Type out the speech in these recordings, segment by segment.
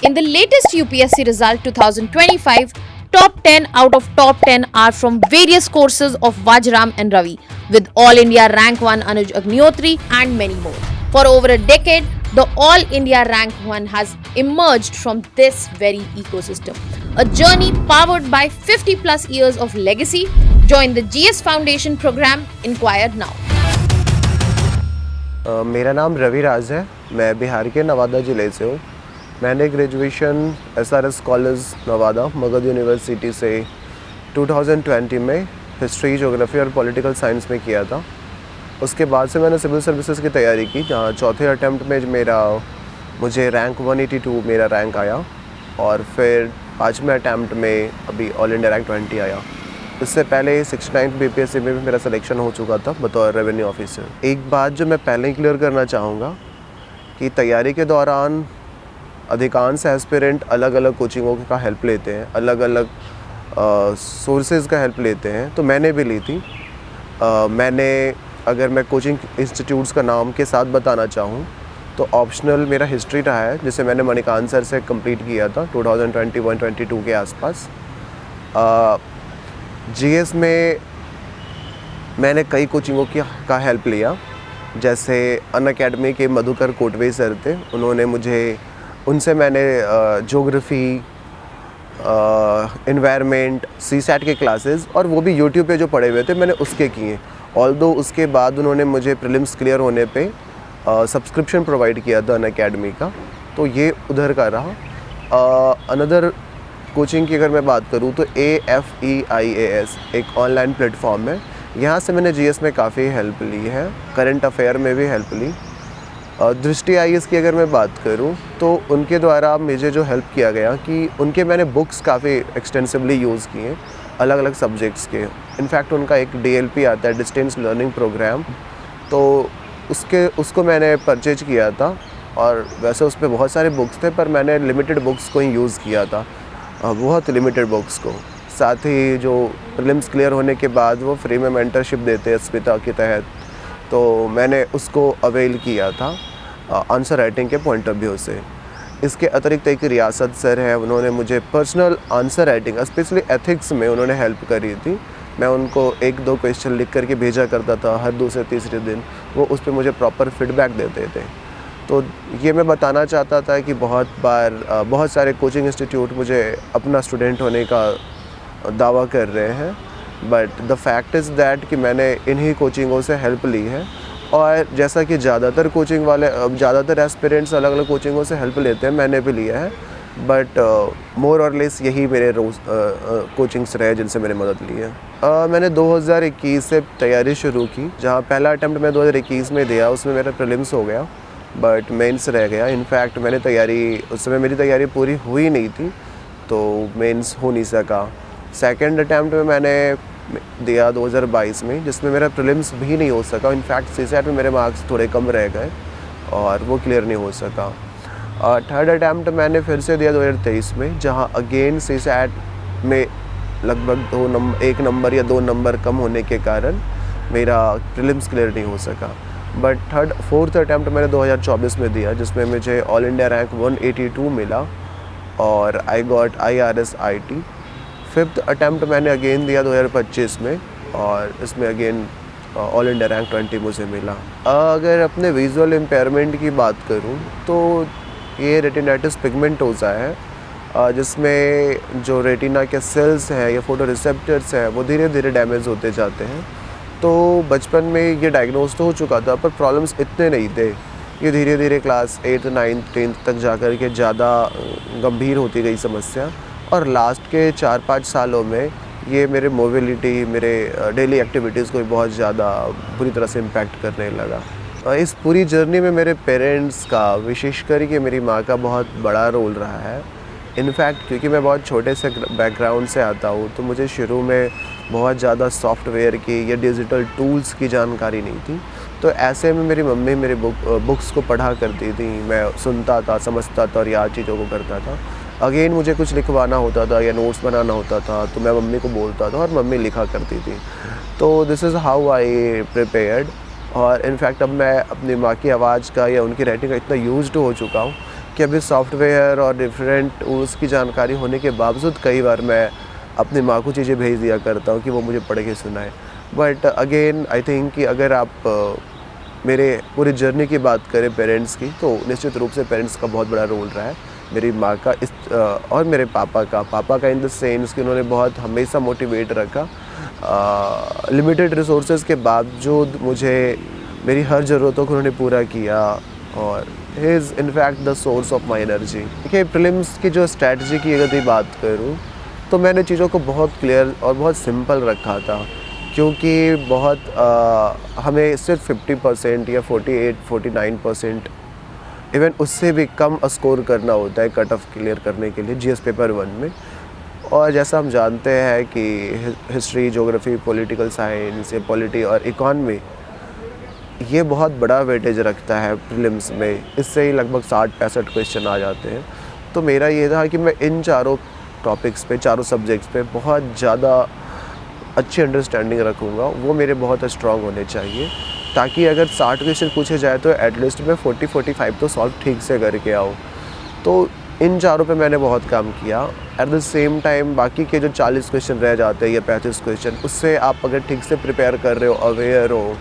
In the latest UPSC result 2025, top 10 out of top 10 are from various courses of Vajram and Ravi, with All India Rank 1 Anuj Agnihotri and many more. For over a decade, the All India Rank 1 has emerged from this very ecosystem. A journey powered by 50 plus years of legacy. Join the GS Foundation program. Inquire now. मेरा नाम रवि राज है। मैं बिहार के नवादा ज़िले से हूँ। मैंने graduation SRS college Nawada Magadh university से 2020 में हिस्ट्री, ज्योग्राफी और पॉलिटिकल साइंस में किया था। उसके बाद से मैंने सिविल सर्विसेज की तैयारी की, जहाँ चौथे अटैम्प्ट में मुझे रैंक 182 मेरा रैंक आया, और फिर पाँचवें अटैम्प्ट में अभी ऑल इंडिया रैंक 20 आया। इससे पहले 69th BPSC में भी मेरा सिलेक्शन हो चुका था बतौर रेवेन्यू ऑफिसर। एक बात जो मैं पहले ही क्लियर करना चाहूँगा कि तैयारी के दौरान अधिकांश एस्पिरेंट अलग अलग कोचिंगों का हेल्प लेते हैं, अलग अलग सोर्सेज का हेल्प लेते हैं, तो मैंने भी ली थी। अगर मैं कोचिंग इंस्टीट्यूट्स का नाम के साथ बताना चाहूँ तो ऑप्शनल मेरा हिस्ट्री रहा है, जिसे मैंने मणिकांत सर से कंप्लीट किया था 2021-22 के आसपास। GS में मैंने कई कोचिंगों का हेल्प लिया, जैसे अनअकैडमी के मधुकर कोटवे सर थे। उनसे मैंने ज्योग्राफी, एनवायरनमेंट, CSAT के क्लासेस, और वो भी यूट्यूब पे जो पढ़े हुए थे मैंने उसके किए। ऑल्दो उसके बाद उन्होंने मुझे प्रीलिम्स क्लियर होने पे सब्सक्रिप्शन प्रोवाइड किया था अनअकैडमी का, तो ये उधर का रहा। अनदर कोचिंग की अगर मैं बात करूँ तो AFEIAS एक ऑनलाइन प्लेटफॉर्म है। यहाँ से मैंने GS में काफ़ी हेल्प ली है, करंट अफेयर में भी हेल्प ली। दृष्टि IAS की अगर मैं बात करूँ तो उनके द्वारा मुझे जो हेल्प किया गया कि उनके मैंने बुक्स काफ़ी एक्सटेंसिवली यूज़ किए अलग अलग सब्जेक्ट्स के। इनफैक्ट उनका एक DLP आता है, डिस्टेंस लर्निंग प्रोग्राम, तो उसको मैंने परचेज किया था। और वैसे उस पर बहुत सारे बुक्स थे, पर मैंने लिमिटेड बुक्स को ही यूज़ किया था, बहुत लिमिटेड बुक्स को। साथ ही जो प्रीलिम्स क्लियर होने के बाद वो फ्री में मेंटरशिप देते हैं स्मिता के तहत, तो मैंने उसको अवेल किया था आंसर राइटिंग के पॉइंट ऑफ व्यू से। इसके अतिरिक्त एक रियासत सर है, उन्होंने मुझे personal answer writing, specially ethics में उन्होंने हेल्प करी थी। मैं उनको 1-2 क्वेश्चन लिख करके भेजा करता था हर दूसरे तीसरे दिन, वो उस पर मुझे प्रॉपर फीडबैक देते थे। तो ये मैं बताना चाहता था कि बहुत सारे कोचिंग इंस्टीट्यूट मुझे अपना स्टूडेंट होने का दावा कर रहे हैं, but the fact is that कि मैंने इन्हीं कोचिंगों से हेल्प ली है। और जैसा कि ज़्यादातर एस्पिरेंट्स अलग अलग कोचिंगों से हेल्प लेते हैं, मैंने भी लिया है, बट मोर और लेस यही मेरे कोचिंग्स रहे जिनसे मैंने मदद ली है। मैंने 2021 से तैयारी शुरू की, जहाँ पहला अटैम्प्ट मैं 2021 में दिया, उसमें मेरा प्रीलिम्स हो गया बट मेंस रह गया। इनफैक्ट उस समय मेरी तैयारी पूरी हुई नहीं थी, तो मेंस हो नहीं सका। सेकंड अटैम्प्ट में मैंने दिया 2022 में, जिसमें मेरा प्रीलिम्स भी नहीं हो सका। इनफैक्ट CSAT में मेरे मार्क्स थोड़े कम रह गए और वो क्लियर नहीं हो सका। थर्ड अटैम्प्ट मैंने फिर से दिया 2023 में, जहाँ अगेन CSAT में लगभग 1 नंबर या 2 नंबर कम होने के कारण मेरा प्रीलिम्स क्लियर नहीं हो सका। बट फोर्थ अटैम्प्ट मैंने 2024 में दिया, जिसमें मुझे ऑल इंडिया रैंक 182 मिला और I got IRS IT। Fifth attempt मैंने अगेन दिया 2025 में, और इसमें अगेन ऑल इंडिया रैंक 20 मुझे मिला। अगर अपने विजुअल इम्पेयरमेंट की बात करूं तो ये रेटिनाइटिस पिगमेंटोसा है, जिसमें जो रेटिना के सेल्स हैं या फोटो रिसेप्टर्स हैं वो धीरे धीरे डैमेज होते जाते हैं। तो बचपन में ये डायग्नोज तो हो चुका था, पर प्रॉब्लम्स इतने नहीं थे। ये धीरे धीरे क्लास 8th 9th 10th तक जा कर के ज़्यादा गंभीर होती गई समस्या, और लास्ट के 4-5 सालों में ये मेरे मोबिलिटी, मेरे डेली एक्टिविटीज़ को बहुत ज़्यादा बुरी तरह से इम्पैक्ट करने लगा। इस पूरी जर्नी में मेरे पेरेंट्स का, विशेषकर कि मेरी माँ का बहुत बड़ा रोल रहा है। इनफैक्ट क्योंकि मैं बहुत छोटे से बैकग्राउंड से आता हूँ, तो मुझे शुरू में बहुत ज़्यादा सॉफ्टवेयर की या डिजिटल टूल्स की जानकारी नहीं थी। तो ऐसे में मेरी मम्मी मेरी बुक्स को पढ़ा करती थी, मैं सुनता था, समझता था और याद चीज़ों को करता था। अगेन मुझे कुछ लिखवाना होता था या नोट्स बनाना होता था, तो मैं मम्मी को बोलता था और मम्मी लिखा करती थी। तो this is how I prepared. और इनफैक्ट अब मैं अपनी माँ की आवाज़ का या उनकी राइटिंग का इतना यूज्ड हो चुका हूँ कि अभी सॉफ्टवेयर और डिफरेंट टूल्स की जानकारी होने के बावजूद कई बार मैं अपनी माँ को चीज़ें भेज दिया करता हूँ कि वो मुझे पढ़ के सुनाए। बट अगेन आई थिंक कि अगर आप मेरे पूरी जर्नी की बात करें पेरेंट्स की, तो निश्चित रूप से पेरेंट्स का बहुत बड़ा रोल रहा है। मेरी माँ का और मेरे पापा का इन द सेंस कि उन्होंने बहुत हमेशा मोटिवेट रखा। लिमिटेड रिसोर्सेज के बावजूद मुझे मेरी हर ज़रूरतों को उन्होंने पूरा किया और he is in fact the source of my energy. देखिए, प्रीलिम्स की जो स्ट्रैटेजी की अगर बात करूँ तो मैंने चीज़ों को बहुत क्लियर और बहुत सिंपल रखा था, क्योंकि हमें सिर्फ 50% या 48-49% इवन उससे भी कम स्कोर करना होता है कट ऑफ क्लियर करने के लिए जीएस पेपर 1 में। और जैसा हम जानते हैं कि हिस्ट्री, ज्योग्राफी, पॉलिटिकल साइंस या पॉलिटी और इकॉनमी ये बहुत बड़ा वेटेज रखता है प्रीलिम्स में। इससे ही लगभग 60-65 क्वेश्चन आ जाते हैं। तो मेरा ये था कि मैं इन चारों टॉपिक्स पे, चारों सब्जेक्ट्स पे बहुत ज़्यादा अच्छी अंडरस्टैंडिंग रखूँगा। वो मेरे बहुत स्ट्रॉन्ग होने चाहिए, ताकि अगर 60 क्वेश्चन पूछे जाए तो एटलीस्ट मैं 40-45 तो सॉल्व ठीक से करके आऊँ। तो इन चारों पे मैंने बहुत काम किया। एट द सेम टाइम बाकी के जो 40 क्वेश्चन रह जाते हैं या 35 क्वेश्चन, उससे आप अगर ठीक से प्रिपेयर कर रहे हो, अवेयर हो,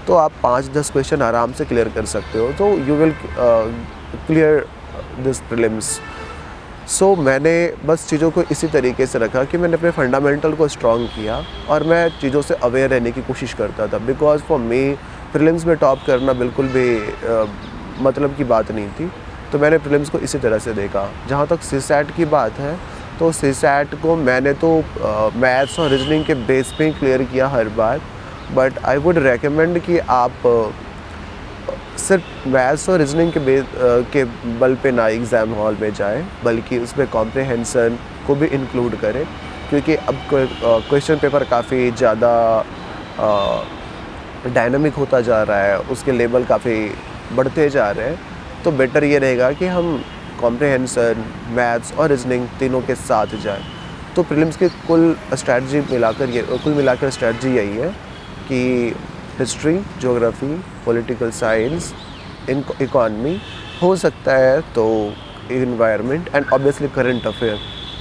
तो आप 5-10 क्वेश्चन आराम से क्लियर कर सकते हो। तो you will clear this prelims. So मैंने बस चीज़ों को इसी तरीके से रखा कि मैंने अपने फंडामेंटल को स्ट्रॉन्ग किया और मैं चीज़ों से अवेयर रहने की कोशिश करता था। बिकॉज फॉर मी प्रीलिम्स में टॉप करना बिल्कुल भी मतलब की बात नहीं थी। तो मैंने प्रीलिम्स को इसी तरह से देखा। जहाँ तक सीसैट की बात है, तो सीसैट को मैंने तो मैथ्स और रीजनिंग के बेस पे ही क्लियर किया हर बार। बट आई वुड रेकमेंड कि आप सिर्फ मैथ्स और रीजनिंग के बल पे ना एग्ज़ाम हॉल में जाएं, बल्कि उसमें कॉम्प्रिहेंशन को भी इंक्लूड करें, क्योंकि अब क्वेश्चन पेपर काफ़ी ज़्यादा डायनामिक होता जा रहा है, उसके लेवल काफ़ी बढ़ते जा रहे हैं। तो बेटर ये रहेगा कि हम कॉम्प्रिहेंशन, मैथ्स और रीजनिंग तीनों के साथ जाएं। तो प्रीलिम्स की कुल मिलाकर स्ट्रैटेजी यही है कि history, geography, political science, economy, हो सकता है तो environment and obviously current affair,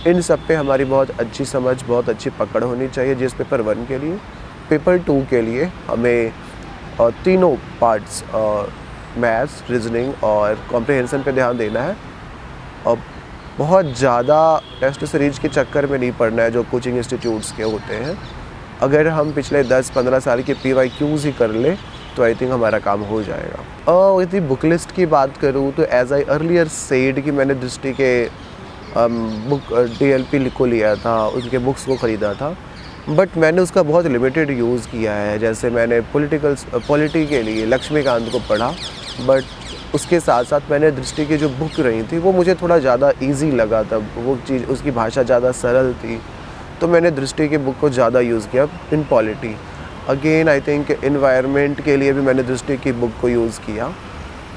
इन सब पे हमारी बहुत अच्छी समझ, बहुत अच्छी पकड़ होनी चाहिए। जिस पेपर 1 के लिए, पेपर 2 के लिए हमें तीनों पार्ट्स मैथ्स, रीजनिंग और कॉम्प्रिहेंशन पे ध्यान देना है। और बहुत ज़्यादा टेस्ट सीरीज के चक्कर में नहीं पड़ना है जो कोचिंग इंस्टीट्यूट्स के होते हैं। अगर हम पिछले 10-15 साल के PYQs ही कर ले तो आई थिंक हमारा काम हो जाएगा। यदि बुक लिस्ट की बात करूँ तो एज आई अर्लियर सेड कि मैंने दृष्टि के बुक DLP को लिया था, उनके बुक्स को ख़रीदा था, बट मैंने उसका बहुत लिमिटेड यूज़ किया है। जैसे मैंने पॉलिटी के लिए लक्ष्मीकांत को पढ़ा, बट उसके साथ साथ मैंने दृष्टि की जो बुक रही थी वो मुझे थोड़ा ज़्यादा ईजी लगा था, वो चीज़, उसकी भाषा ज़्यादा सरल थी, तो मैंने दृष्टि की बुक को ज़्यादा यूज़ किया इन polity. Again I think environment के लिए भी मैंने दृष्टि की बुक को यूज़ किया।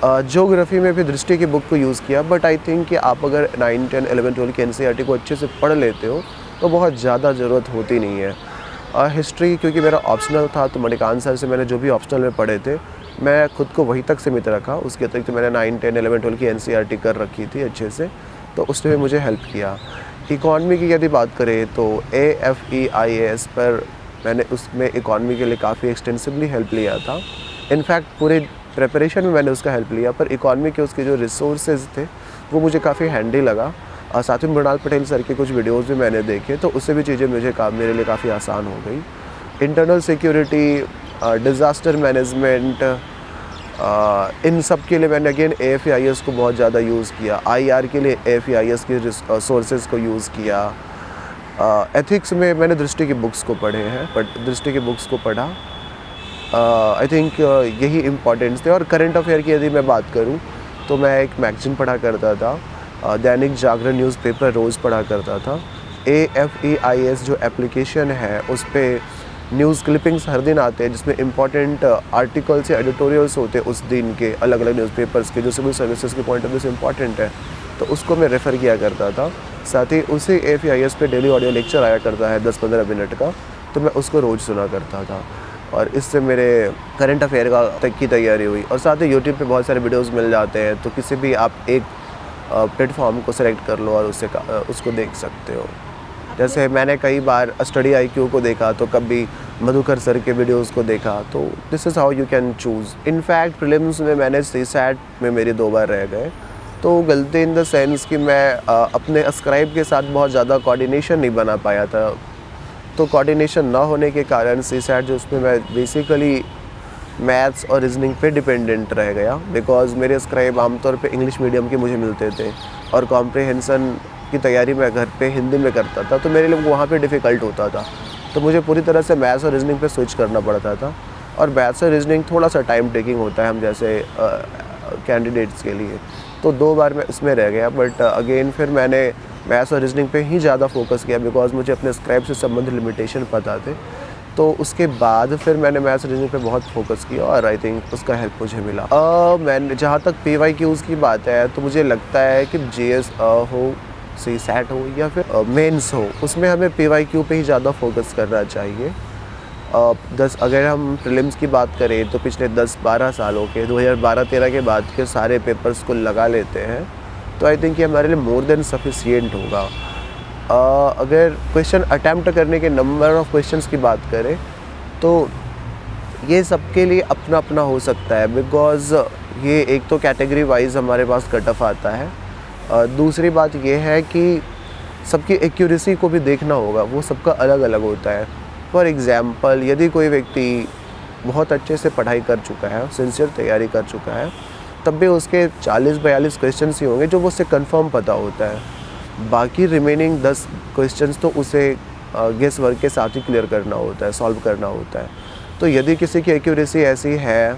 ज्योग्राफी में भी दृष्टि की बुक को यूज़ किया, बट आई थिंक कि आप अगर 9, 10, 11, 12 की NCERT को अच्छे से पढ़ लेते हो तो बहुत ज़्यादा ज़रूरत होती नहीं है। हिस्ट्री क्योंकि मेरा ऑप्शनल था, तो मणिकांत सर से मैंने जो भी ऑप्शनल में पढ़े थे मैं खुद को वहीं तक सीमित रखा। उसके अतिरिक्त मैंने 9, 10, 11, 12 की NCERT कर रखी थी अच्छे से, तो उसने भी मुझे हेल्प किया। इकॉनमी की यदि बात करें तो AFEIAS पर मैंने उसमें इकॉनमी के लिए काफ़ी एक्सटेंसिवली हेल्प लिया था। इनफैक्ट पूरे प्रिपरेशन में मैंने उसका हेल्प लिया, पर इकॉनमी के उसके जो रिसोर्सेज थे वो मुझे काफ़ी हैंडी लगा। और साथ में मृणाल पटेल सर के कुछ वीडियोस भी मैंने देखे, तो उससे भी चीज़ें मेरे लिए काफ़ी आसान हो गई। इंटरनल सिक्योरिटी, डिज़ास्टर मैनेजमेंट, इन सब के लिए मैंने अगेन AFEIAS को बहुत ज़्यादा यूज़ किया। IR के लिए AFEIAS के सोर्सेज को यूज़ किया। एथिक्स में मैंने दृष्टि की बुक्स को पढ़े हैं, बट दृष्टि की बुक्स को पढ़ा। आई थिंक यही इम्पॉर्टेंट्स थे। और करंट अफेयर की यदि मैं बात करूं तो मैं एक मैगज़ीन पढ़ा करता था, दैनिक जागरण न्यूज़पेपर रोज़ पढ़ा करता था। AFEIAS जो एप्लीकेशन है उस पर न्यूज़ क्लिपिंग्स हर दिन आते हैं, जिसमें इम्पॉर्टेंट आर्टिकल्स या एडिटोरियल्स होते हैं उस दिन के अलग अलग न्यूज़पेपर्स के, जो सिविल सर्विसेज के पॉइंट ऑफ व्यू से इम्पॉर्टेंट है, तो उसको मैं रेफ़र किया करता था। साथ ही उसी AFEIAS पे डेली ऑडियो लेक्चर आया करता है 10-15 मिनट का, तो मैं उसको रोज़ सुना करता था। और इससे मेरे करंट अफेयर का तक की तैयारी हुई। और साथ ही यूट्यूब पे बहुत सारे वीडियोस मिल जाते हैं, तो किसी भी आप एक प्लेटफॉर्म को सेलेक्ट कर लो और उसको देख सकते हो। जैसे मैंने कई बार स्टडी IQ को देखा, तो कभी मधुकर सर के वीडियोस को देखा, तो this is how you can choose. In fact prelims में मैंने CSAT में मेरे 2 बार रह गए, तो गलती इन द सेंस कि मैं अपने स्क्राइब के साथ बहुत ज़्यादा कोऑर्डिनेशन नहीं बना पाया था। तो कोऑर्डिनेशन ना होने के कारण CSAT जो उसमें मैं बेसिकली मैथ्स और रीजनिंग पे डिपेंडेंट रह गया, बिकॉज़ मेरे स्क्राइब आमतौर पे इंग्लिश मीडियम के मुझे मिलते थे और कॉम्प्रिहेंसन की तैयारी मैं घर पे हिंदी में करता था, तो मेरे लिए वहाँ पे डिफ़िकल्ट होता था। तो मुझे पूरी तरह से मैथ्स और रीजनिंग पे स्विच करना पड़ता था, और मैथ्स और रीजनिंग थोड़ा सा टाइम टेकिंग होता है हम जैसे कैंडिडेट्स के लिए। तो 2 बार मैं इसमें रह गया, बट अगेन फिर मैंने मैथ्स और रीजनिंग पे ही ज़्यादा फोकस किया, बिकॉज़ मुझे अपने स्क्राइब से संबंधित लिमिटेशन पता थे। तो उसके बाद फिर मैंने मैथ्स रीजनिंग पे बहुत फोकस किया, और आई थिंक उसका हेल्प मुझे मिला। मैंने जहाँ तक PYQs की बात है, तो मुझे लगता है कि GS हो, CSAT हो या फिर मेंस हो, उसमें हमें PYQ पे ही ज़्यादा फोकस करना चाहिए। अगर हम प्रीलिम्स की बात करें, तो पिछले 10-12 सालों के 2012-13 के बाद के सारे पेपर्स को लगा लेते हैं, तो आई थिंक ये हमारे लिए मोर देन सफिशिएंट होगा। अगर क्वेश्चन अटैम्प्ट करने के नंबर ऑफ़ क्वेश्चंस की बात करें, तो ये सबके लिए अपना अपना हो सकता है, बिकॉज़ ये एक तो कैटेगरी वाइज हमारे पास कट ऑफ आता है। दूसरी बात ये है कि सबकी एक्यूरेसी को भी देखना होगा, वो सबका अलग अलग होता है। फॉर एग्ज़ाम्पल, यदि कोई व्यक्ति बहुत अच्छे से पढ़ाई कर चुका है, सिंसियर तैयारी कर चुका है, तब भी उसके 40-42 क्वेश्चंस ही होंगे जो वो उससे कंफर्म पता होता है। बाकी रिमेनिंग 10 क्वेश्चंस तो उसे गेस वर्क के साथ ही क्लियर करना होता है, सॉल्व करना होता है। तो यदि किसी की एक्यूरेसी ऐसी है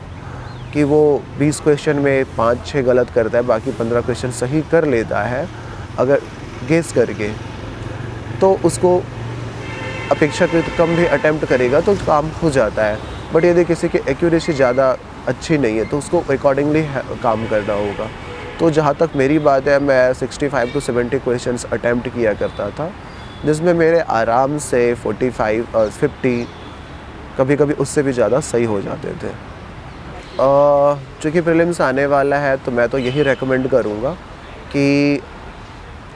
कि वो 20 क्वेश्चन में 5-6 गलत करता है, बाकी 15 क्वेश्चन सही कर लेता है अगर गेस करके, तो उसको अपेक्षाकृत कम भी अटैम्प्ट करेगा तो काम हो जाता है। बट यदि किसी की एक्यूरेसी ज़्यादा अच्छी नहीं है, तो उसको अकॉर्डिंगली काम करना होगा। तो जहाँ तक मेरी बात है, मैं 65 to 70 क्वेश्चंस अटैम्प्ट किया करता था, जिसमें मेरे आराम से 50 कभी कभी उससे भी ज़्यादा सही हो जाते थे। चूँकि प्रीलिम्स आने वाला है, तो मैं तो यही रेकमेंड करूँगा कि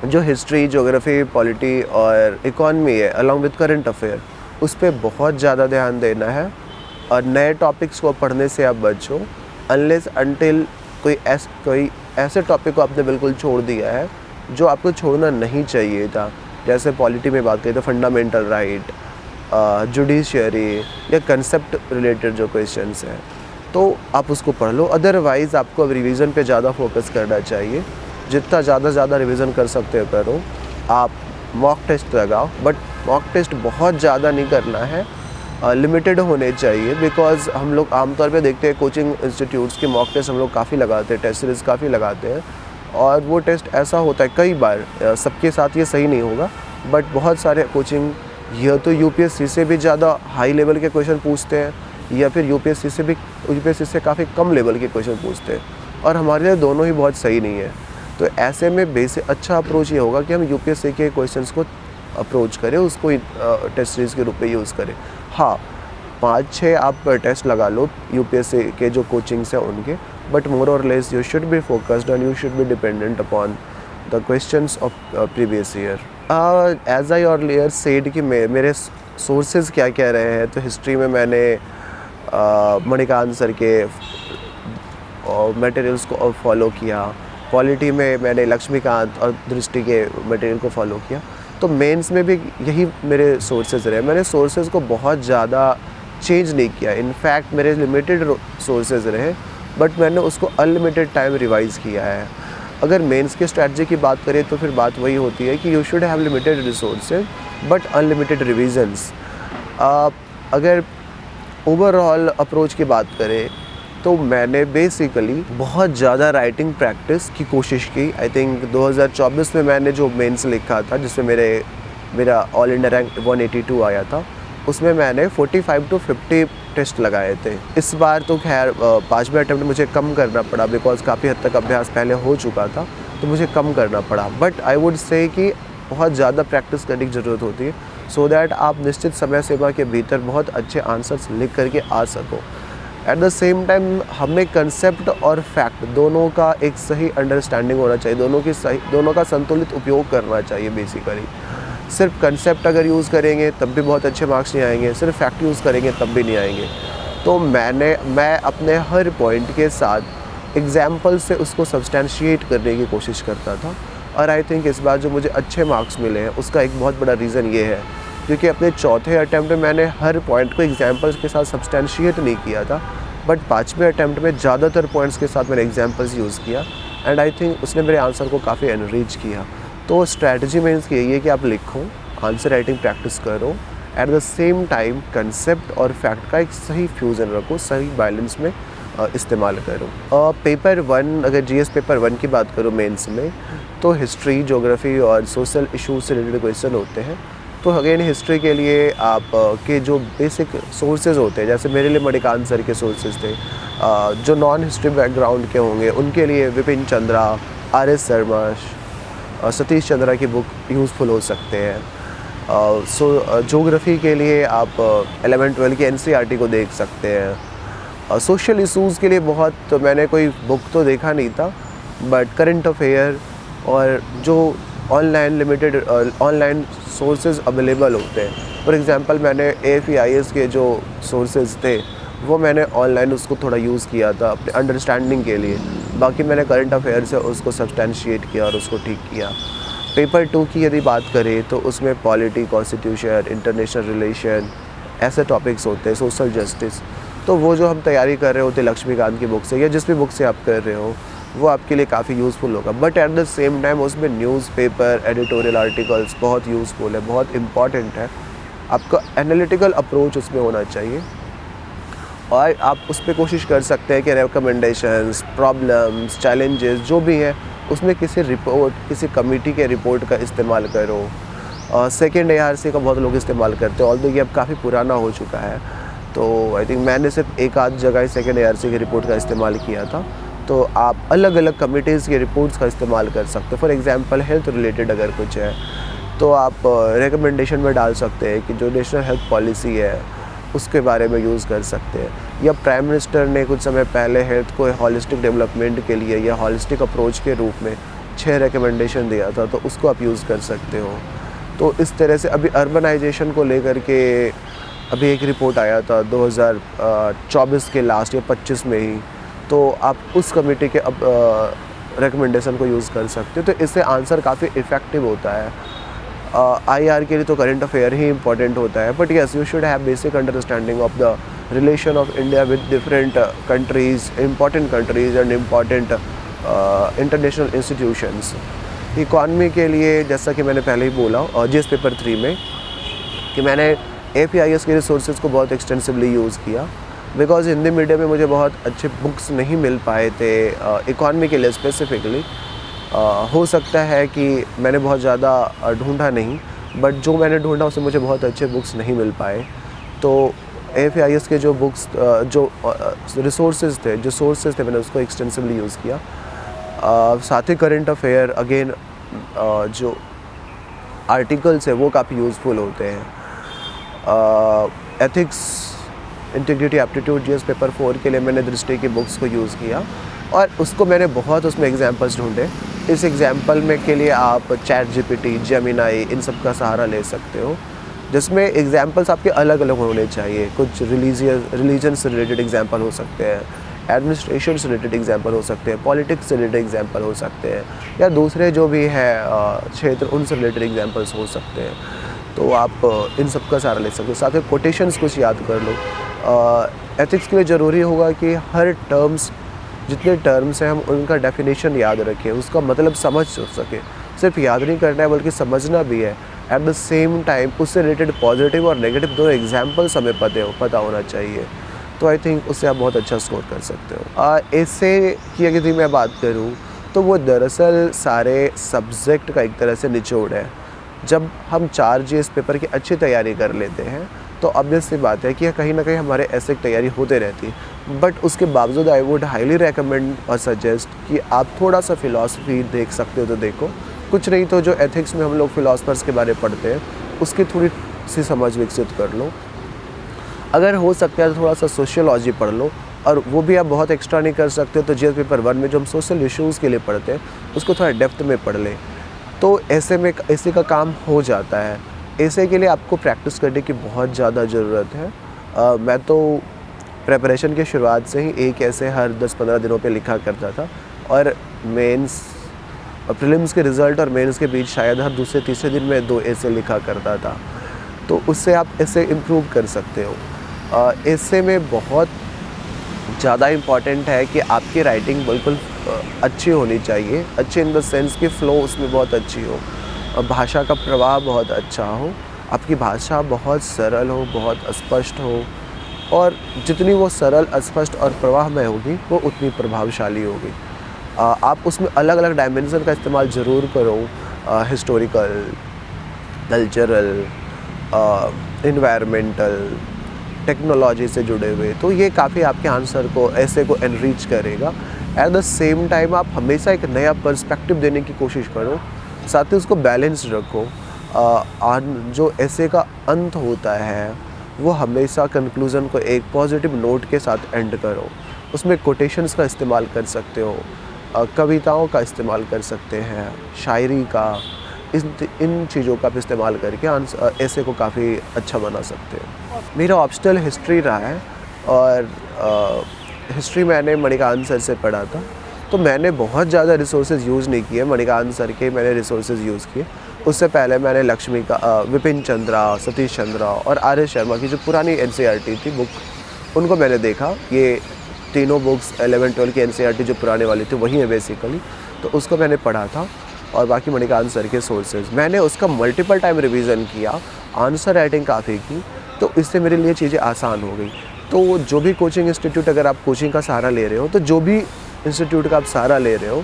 जो हिस्ट्री, ज्योग्राफी, पॉलिटी और इकॉनमी है अलॉन्ग विद करंट अफेयर, उस पर बहुत ज़्यादा ध्यान देना है। और नए टॉपिक्स को पढ़ने से आप बचो, अनलेस अनटिल कोई ऐसे टॉपिक को आपने बिल्कुल छोड़ दिया है जो आपको छोड़ना नहीं चाहिए था। जैसे पॉलिटी में बात करें तो फंडामेंटल राइट, जुडिशियरी या कंसेप्ट रिलेटेड जो क्वेश्चंस हैं, तो आप उसको पढ़ लो। अदरवाइज़ आपको अब रिवीजन पे ज़्यादा फोकस करना चाहिए। जितना ज़्यादा रिवीजन कर सकते हो करो। आप मॉक टेस्ट लगाओ, बट मॉक टेस्ट बहुत ज़्यादा नहीं करना है, लिमिटेड होने चाहिए। बिकॉज़ हम लोग आमतौर पे देखते हैं कोचिंग इंस्टीट्यूट्स के मॉक टेस्ट हम लोग काफ़ी लगाते हैं, टेस्ट सीरीज़ काफ़ी लगाते हैं, और वो टेस्ट ऐसा होता है कई बार, सबके साथ ये सही नहीं होगा, बट बहुत सारे कोचिंग या तो UPSC से भी ज़्यादा हाई लेवल के क्वेश्चन पूछते हैं, या फिर UPSC से काफ़ी कम लेवल के क्वेश्चन पूछते हैं, और हमारे लिए दोनों ही बहुत सही नहीं है। तो ऐसे में बेसिक अच्छा अप्रोच ये होगा कि हम UPSC के क्वेश्चंस को अप्रोच करें, उसको टेस्ट सीरीज़ के रूप में यूज़ करें। हाँ, 5-6 आप टेस्ट लगा लो UPSC के जो कोचिंग्स हैं उनके, बट मोर और less you should be focused and you should be dependent upon the questions of previous year. As I earlier said कि मेरे सोर्सेज क्या कह रहे हैं, तो हिस्ट्री में मैंने मणिकांत सर के मटेरियल्स को फॉलो किया, पॉलिटी में मैंने लक्ष्मीकांत और दृष्टि के मटेरियल को फॉलो किया। तो मेंस में भी यही मेरे सोर्सेज रहे। मैंने सोर्सेज को बहुत ज़्यादा चेंज नहीं किया, इनफैक्ट मेरे लिमिटेड सोर्सेज रहे, बट मैंने उसको अनलिमिटेड टाइम रिवाइज़ किया है। अगर मेंस की स्ट्रैटेजी की बात करें तो फिर बात वही होती है कि you should have limited resources but unlimited revisions. अगर ओवरऑल अप्रोच की बात करें तो मैंने बेसिकली बहुत ज़्यादा राइटिंग प्रैक्टिस की कोशिश की। आई थिंक 2024 में मैंने जो मेंस लिखा था, जिसमें मेरा ऑल इंडिया रैंक 182 आया था, उसमें मैंने 45 to 50 टेस्ट लगाए थे। इस बार तो खैर 5वें अटेम्प्ट मुझे कम करना पड़ा, बिकॉज़ काफ़ी हद तक अभ्यास पहले हो चुका था, तो मुझे कम करना पड़ा। बट आई वुड से कि बहुत ज़्यादा प्रैक्टिस करने की ज़रूरत होती है, सो दैट आप निश्चित समय सीमा के भीतर बहुत अच्छे आंसर्स लिख करके आ सको। एट द सेम टाइम हमें कंसेप्ट और फैक्ट दोनों का एक सही अंडरस्टैंडिंग होना चाहिए, दोनों का संतुलित उपयोग करना चाहिए बेसिकली। सिर्फ कंसेप्ट अगर यूज़ करेंगे तब भी बहुत अच्छे मार्क्स नहीं आएंगे, सिर्फ फैक्ट यूज़ करेंगे तब भी नहीं आएंगे। तो मैं अपने हर पॉइंट के साथ एग्जाम्पल से उसको सब्सटेंशिएट करने की कोशिश करता था। और आई थिंक इस बार जो मुझे अच्छे मार्क्स मिले हैं उसका एक बहुत बड़ा रीज़न ये है, क्योंकि अपने चौथे अटैम्प्ट में मैंने हर पॉइंट को एग्जाम्पल्स के साथ सब्सटेंशिएट नहीं किया था, बट पाँचवें अटैम्प्ट में ज़्यादातर पॉइंट्स के साथ मैंने एग्जाम्पल्स यूज़ किया एंड आई थिंक उसने मेरे आंसर को काफ़ी एनरिच किया। तो स्ट्रैटेजी मीन्स यही है कि आप लिखो, आंसर राइटिंग प्रैक्टिस करो, at the same time concept और फैक्ट का एक सही फ्यूज़न रखो, सही बैलेंस में इस्तेमाल करो। पेपर 1 अगर जीएस पेपर 1 की बात करूँ मेंस में, तो हिस्ट्री, ज्योग्राफी और सोशल इशूज़ से रिलेटेड क्वेश्चन होते हैं। तो अगेन हिस्ट्री के लिए आप के जो बेसिक सोर्सेज होते हैं, जैसे मेरे लिए मणिकांत सर के सोर्सेज थे, जो नॉन हिस्ट्री बैकग्राउंड के होंगे उनके लिए विपिन चंद्रा, आर.एस. शर्मा, सतीश चंद्रा की बुक यूज़फुल हो सकते हैं। ज्योग्राफी के लिए आप 11-12 की एनसीईआरटी को देख सकते हैं। सोशल इशूज़ के लिए बहुत मैंने कोई बुक तो देखा नहीं था, बट करंट अफेयर और जो ऑनलाइन सोर्सेज अवेलेबल होते हैं, फॉर एग्ज़ाम्पल मैंने AFE-IAS के जो सोर्सेज थे वो मैंने ऑनलाइन उसको थोड़ा यूज़ किया था अपने अंडरस्टैंडिंग के लिए। बाकी मैंने करंट अफेयर से उसको सब्सटेंशिएट किया और उसको ठीक किया। पेपर 2 की यदि बात करें तो उसमें पॉलिटी, कॉन्स्टिट्यूशन, इंटरनेशनल रिलेशन ऐसे टॉपिक्स होते हैं, सोशल जस्टिस। तो वो जो हम तैयारी कर रहे होते लक्ष्मीकांत की बुक से या जिस भी बुक से आप कर रहे हो, वो आपके लिए काफ़ी यूज़फुल होगा। But at the same time उसमें न्यूज़पेपर, एडिटोरियल आर्टिकल्स बहुत यूज़फुल है, बहुत इम्पॉर्टेंट है। आपका एनालिटिकल अप्रोच उसमें होना चाहिए और आप उस पर कोशिश कर सकते हैं कि रिकमेंडेशंस, प्रॉब्लम्स, चैलेंजेस जो भी हैं उसमें किसी कमेटी के रिपोर्ट का इस्तेमाल करो। सेकेंड ARC का बहुत लोग इस्तेमाल करते हैं, ऑल्दो ये अब काफ़ी पुराना हो चुका है। तो आई थिंक मैंने सिर्फ एक आध जगह सेकेंड ARC की रिपोर्ट का इस्तेमाल किया था। तो आप अलग अलग कमिटीज़ के रिपोर्ट्स का इस्तेमाल कर सकते हो। फॉर एग्जांपल हेल्थ रिलेटेड अगर कुछ है तो आप रिकमेंडेशन में डाल सकते हैं कि जो नेशनल हेल्थ पॉलिसी है उसके बारे में यूज़ कर सकते हैं, या प्राइम मिनिस्टर ने कुछ समय पहले हेल्थ को हॉलिस्टिक डेवलपमेंट के लिए या हॉलिस्टिक अप्रोच के रूप में 6 रिकमेंडेशन दिया था, तो उसको आप यूज़ कर सकते हो। तो इस तरह से अभी अर्बनाइजेशन को लेकर के अभी एक रिपोर्ट आया था 2024 के लास्ट या 25 में ही, तो आप उस कमेटी के अब रिकमेंडेशन को यूज़ कर सकते हो। तो इससे आंसर काफ़ी इफ़ेक्टिव होता है। IR के लिए तो करंट अफेयर ही इंपॉर्टेंट होता है, but yes you should have basic understanding of the relation of India with different countries, important countries and important international institutions. Economy के लिए जैसा कि मैंने पहले ही बोला GS पेपर 3 में कि मैंने AFE-IAS के रिसोर्सेज को बहुत एक्सटेंसिवली यूज़ किया, बिकॉज़ हिंदी मीडियम में मुझे बहुत अच्छे बुक्स नहीं मिल पाए थे इकॉनमी के लिए स्पेसिफ़िकली। हो सकता है कि मैंने बहुत ज़्यादा ढूंढा नहीं, बट जो मैंने ढूंढा उसमें मुझे बहुत अच्छे बुक्स नहीं मिल पाए। तो AFE-IAS के जो बुक्स जो रिसोर्सेज थे, जो सोर्सेज थे, मैंने उसको एक्सटेंसिवली यूज़ किया। साथ ही करंट अफेयर अगेन जो आर्टिकल्स है वो काफ़ी यूज़फुल होते हैं। Ethics, integrity, aptitude GS paper 4 के लिए मैंने दृष्टि की बुक्स को यूज़ किया और उसको मैंने बहुत उसमें एग्जांपल्स ढूंढे। इस एग्जांपल में के लिए आप ChatGPT, जेमिनाई इन सब का सहारा ले सकते हो, जिसमें एग्जांपल्स आपके अलग अलग होने चाहिए। कुछ रिलीजन से रिलेटेड एग्जांपल हो सकते हैं, एडमिनिस्ट्रेशन से रिलेटेड एग्जांपल हो सकते हैं, पॉलिटिक्स से रिलेटेड एग्जांपल हो सकते हैं, या दूसरे जो भी है क्षेत्र उनसे रिलेटेड एग्जांपल्स हो सकते हैं। तो आप इन सब का सहारा ले सकते हो। साथ ही कोटेशंस कुछ याद कर लो। एथिक्स के लिए ज़रूरी होगा कि हर टर्म्स, जितने टर्म्स हैं हम उनका डेफिनेशन याद रखें, उसका मतलब समझ सके। सिर्फ याद नहीं करना है बल्कि समझना भी है। एट द सेम टाइम उससे रिलेटेड पॉजिटिव और नेगेटिव दोनों एग्जाम्पल्स हमें पता होना चाहिए। तो आई थिंक उससे आप बहुत अच्छा स्कोर कर सकते हो। ऐसे की यदि मैं बात करूँ तो वो दरअसल सारे सब्जेक्ट का एक तरह से निचोड़ है। जब हम 4 GS पेपर की अच्छी तैयारी कर लेते हैं तो ऑब्वियस सी बात है कि कहीं ना कहीं हमारे ऐसे तैयारी होते रहती है, बट उसके बावजूद आई वुड हाईली रेकमेंड और सजेस्ट कि आप थोड़ा सा फ़िलासफ़ी देख सकते हो तो देखो। कुछ नहीं तो जो एथिक्स में हम लोग फ़िलासफ़र्स के बारे में पढ़ते हैं उसकी थोड़ी सी समझ विकसित कर लो। अगर हो सकता है तो थोड़ा सा सोशियोलॉजी पढ़ लो, और वो भी आप बहुत एक्स्ट्रा नहीं कर सकते हो, तो जीएस पेपर 1 में जो हम सोशल इश्यूज़ के लिए पढ़ते हैं उसको थोड़ा डेप्थ में पढ़ लें, तो ऐसे में ऐसे का काम हो जाता है। ऐसे के लिए आपको प्रैक्टिस करने की बहुत ज़्यादा ज़रूरत है। मैं तो प्रिपरेशन की शुरुआत से ही एक ऐसे हर 10-15 दिनों पे लिखा करता था, और मेंस प्रीलिम्स के रिज़ल्ट और मेंस के बीच शायद हर दूसरे तीसरे दिन में 2 ऐसे लिखा करता था। तो उससे आप ऐसे इम्प्रूव कर सकते हो। ऐसे में बहुत ज़्यादा इम्पॉर्टेंट है कि आपकी राइटिंग बिल्कुल अच्छी होनी चाहिए, अच्छी इन द सेंस कि फ़्लो उसमें बहुत अच्छी हो, भाषा का प्रवाह बहुत अच्छा हो, आपकी भाषा बहुत सरल हो, बहुत स्पष्ट हो, और जितनी वो सरल, स्पष्ट और प्रवाहमय होगी वो उतनी प्रभावशाली होगी। आप उसमें अलग अलग डायमेंशन का इस्तेमाल ज़रूर करो, हिस्टोरिकल, कल्चरल, इन्वायरमेंटल, टेक्नोलॉजी से जुड़े हुए, तो ये काफ़ी आपके आंसर को, ऐसे को एनरिच करेगा। एट द सेम टाइम आप हमेशा एक नया पर्सपेक्टिव देने की कोशिश करो, साथ ही उसको बैलेंस रखो। जो ऐसे का अंत होता है वो हमेशा कंक्लूज़न को एक पॉजिटिव नोट के साथ एंड करो। उसमें कोटेशंस का इस्तेमाल कर सकते हो, कविताओं का इस्तेमाल कर सकते हैं, शायरी का, इन चीज़ों का भी इस्तेमाल करके ऐसे को काफ़ी अच्छा बना सकते हो। मेरा ऑप्शनल हिस्ट्री रहा है, और हिस्ट्री मैंने मणिकांत सर से पढ़ा था, तो मैंने बहुत ज़्यादा रिसोर्सेज यूज़ नहीं किए, मणिकांत सर के मैंने रिसोर्सेज यूज़ किए। उससे पहले मैंने लक्ष्मी का, विपिन चंद्रा, सतीश चंद्रा और आर.एस. शर्मा की जो पुरानी एनसीईआरटी थी बुक, उनको मैंने देखा। ये तीनों बुक्स 11-12 की एनसीईआरटी जो पुराने वाली थी वही है बेसिकली, तो उसको मैंने पढ़ा था। और बाकी मणिकांत सर के सोर्सेज मैंने उसका मल्टीपल टाइम रिवीजन किया, आंसर राइटिंग काफ़ी की, तो इससे मेरे लिए चीज़ें आसान हो गई। तो जो भी कोचिंग इंस्टीट्यूट, अगर आप कोचिंग का सहारा ले रहे हो, तो जो भी इंस्टीट्यूट का आप सहारा ले रहे हो,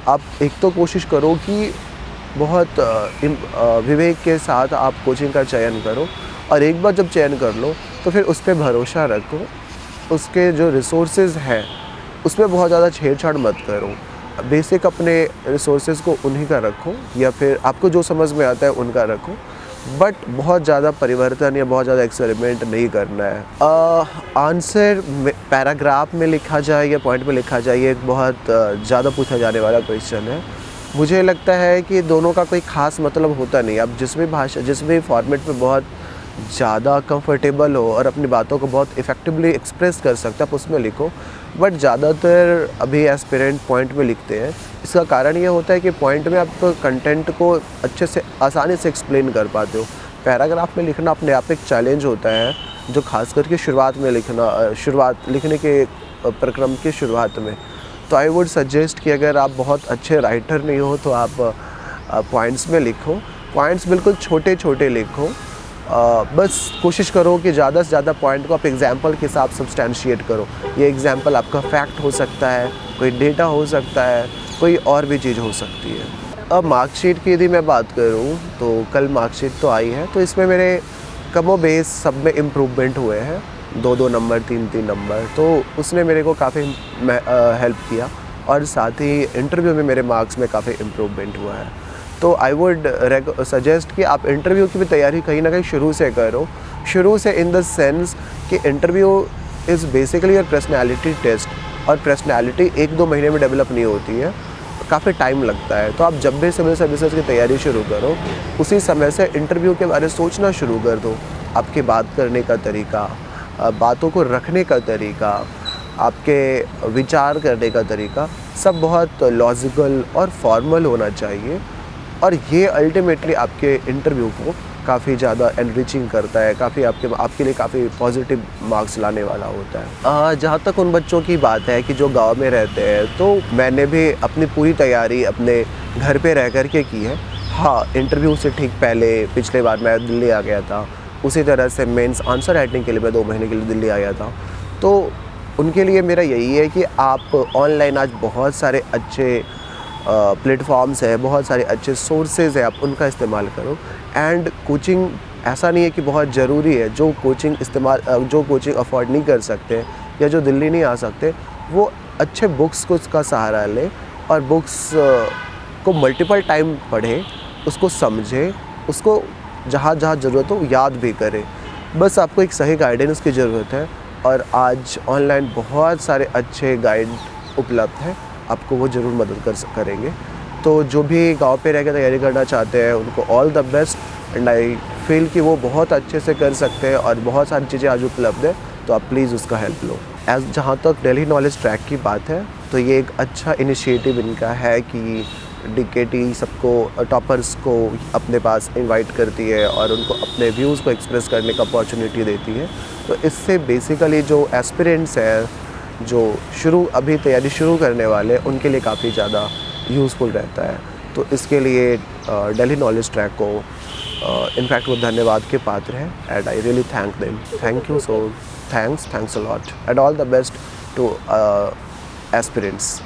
आप एक तो कोशिश करो कि बहुत विवेक के साथ आप कोचिंग का चयन करो, और एक बार जब चयन कर लो तो फिर उस पर भरोसा रखो। उसके जो रिसोर्सेज हैं उसमें बहुत ज़्यादा छेड़छाड़ मत करो, बेसिक अपने रिसोर्सेज को उन्हीं का रखो, या फिर आपको जो समझ में आता है उनका रखो, बट बहुत ज़्यादा परिवर्तन या बहुत ज़्यादा एक्सपेरिमेंट नहीं करना है। आंसर पैराग्राफ में लिखा जाए या पॉइंट में लिखा जाए, ये एक बहुत ज़्यादा पूछा जाने वाला क्वेश्चन है। मुझे लगता है कि दोनों का कोई ख़ास मतलब होता नहीं। आप जिस भी फॉर्मेट में बहुत ज़्यादा कंफर्टेबल हो और अपनी बातों को बहुत इफ़ेक्टिवली एक्सप्रेस कर सकते हो, आप उसमें लिखो, बट ज़्यादातर अभी एस्पिरेंट पॉइंट में लिखते हैं। इसका कारण ये होता है कि पॉइंट में आप कंटेंट को अच्छे से, आसानी से एक्सप्लेन कर पाते हो। पैराग्राफ में लिखना अपने आप एक चैलेंज होता है, जो खास करके शुरुआत में लिखने के प्रक्रम की शुरुआत में। तो आई वुड सजेस्ट कि अगर आप बहुत अच्छे राइटर नहीं हो तो आप पॉइंट्स में लिखो, पॉइंट्स बिल्कुल छोटे छोटे लिखो। बस कोशिश करो कि ज़्यादा से ज़्यादा पॉइंट को आप एग्जाम्पल के साथ सब्सटैंशिएट करो। ये एग्जाम्पल आपका फैक्ट हो सकता है, कोई डेटा हो सकता है, कोई और भी चीज़ हो सकती है। अब मार्कशीट की यदि मैं बात करूँ तो कल मार्कशीट तो आई है, तो इसमें मेरे कमोबेश सब में इम्प्रूवमेंट हुए हैं, 2-2 नंबर, 3-3 नंबर, तो उसने मेरे को काफ़ी हेल्प किया, और साथ ही इंटरव्यू में मेरे मार्क्स में काफ़ी इम्प्रूवमेंट हुआ है। तो आई वुड सजेस्ट कि आप इंटरव्यू की भी तैयारी कहीं ना कहीं शुरू से करो, शुरू से इन द सेंस कि interview is basically your personality test, और पर्सनैलिटी 1-2 महीने में डेवलप नहीं होती है, काफ़ी टाइम लगता है। तो आप जब भी सिविल सर्विसेज की तैयारी शुरू करो, उसी समय से इंटरव्यू के बारे में सोचना शुरू कर दो। आपके बात करने का तरीका, बातों को रखने का तरीका, आपके विचार करने का तरीका, सब बहुत लॉजिकल और फॉर्मल होना चाहिए, और ये अल्टीमेटली आपके इंटरव्यू को काफ़ी ज़्यादा एनरिचिंग करता है, काफ़ी आपके लिए काफ़ी पॉजिटिव मार्क्स लाने वाला होता है। जहाँ तक उन बच्चों की बात है कि जो गांव में रहते हैं, तो मैंने भी अपनी पूरी तैयारी अपने घर पे रह कर के की है। हाँ, इंटरव्यू से ठीक पहले पिछले बार मैं दिल्ली आ गया था, उसी तरह से मेंस आंसर राइटिंग के लिए मैं 2 महीने के लिए दिल्ली आया था। तो उनके लिए मेरा यही है कि आप ऑनलाइन आज बहुत सारे अच्छे प्लेटफॉर्म्स है, बहुत सारे अच्छे सोर्सेज है, आप उनका इस्तेमाल करो। एंड कोचिंग ऐसा नहीं है कि बहुत ज़रूरी है, जो कोचिंग अफोर्ड नहीं कर सकते या जो दिल्ली नहीं आ सकते, वो अच्छे बुक्स को उसका सहारा लें, और बुक्स को मल्टीपल टाइम पढ़ें, उसको समझें, उसको जहाँ जहाँ ज़रूरत हो याद भी करें। बस आपको एक सही गाइडेंस की ज़रूरत है, और आज ऑनलाइन बहुत सारे अच्छे गाइड उपलब्ध हैं, आपको वो ज़रूर मदद करेंगे। तो जो भी गांव पे रह के तैयारी करना चाहते हैं उनको all the best and I feel कि वो बहुत अच्छे से कर सकते हैं और बहुत सारी चीज़ें आज उपलब्ध है, तो आप प्लीज़ उसका हेल्प लो। जहाँ तक दिल्ली नॉलेज ट्रैक की बात है तो ये एक अच्छा इनिशिएटिव इनका है कि DKT सबको टॉपर्स को अपने पास इनवाइट करती है और उनको अपने व्यूज़ को एक्सप्रेस करने का अपॉर्चुनिटी देती है। तो इससे बेसिकली जो एस्पिरेंट्स हैं, जो अभी तैयारी शुरू करने वाले, उनके लिए काफ़ी ज़्यादा यूज़फुल रहता है। तो इसके लिए दिल्ली नॉलेज ट्रैक को इनफैक्ट वो धन्यवाद के पात्र हैं and I really thank them. Thank you, so thanks a lot and all the best two aspirants.